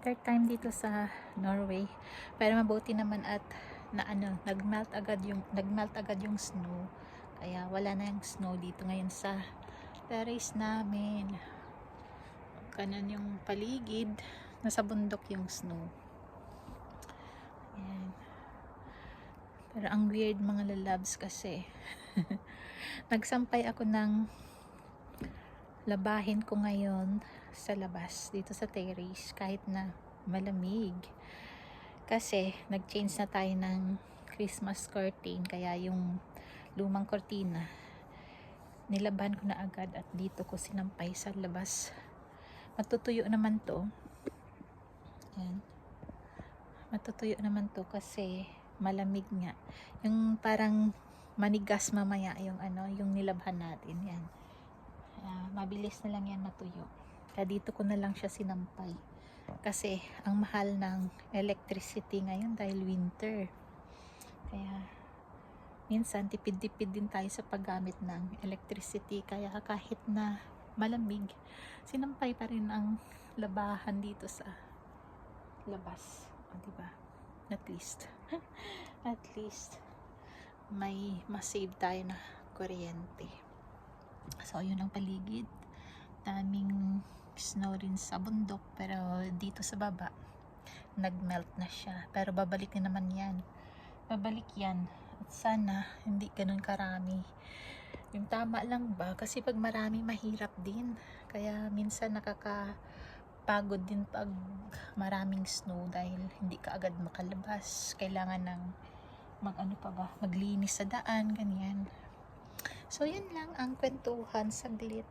Third time dito sa Norway, pero mabuti naman at nagmelt agad yung snow, kaya wala na yung snow dito ngayon sa terrace namin. Kanan yung paligid, nasa bundok yung snow. Ayan. Pero ang weird mga lalabs kasi nagsampay ako ng labahin ko ngayon sa labas dito sa terrace kahit na malamig, kasi nag-change na tayo ng Christmas curtain, kaya yung lumang kortina nilaban ko na agad at dito ko sinampay sa labas. Matutuyo naman to. Ayan. Matutuyo naman to kasi malamig nga, yung parang manigas mamaya yung nilabhan natin. Yan, mabilis na lang yan matuyo, kaya dito ko na lang siya sinampay kasi ang mahal ng electricity ngayon dahil winter, kaya minsan tipid-tipid din tayo sa paggamit ng electricity, kaya kahit na malamig, sinampay pa rin ang labahan dito sa labas. O, diba? At least at least may masave tayo na kuryente. So yun ang paligid, daming snow rin sa bundok, pero dito sa baba nagmelt na siya, pero babalik na naman yan, babalik yan. At sana hindi ganun karami, yung tama lang ba, kasi pag marami mahirap din, kaya minsan nakakapagod din pag maraming snow dahil hindi ka agad makalabas, kailangan ng maglinis sa daan, ganyan. So yun lang ang kwentuhan saglit.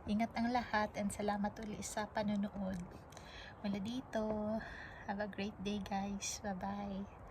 Ingat ang lahat and salamat ulit sa panonood mula dito. Have a great day guys. Bye bye.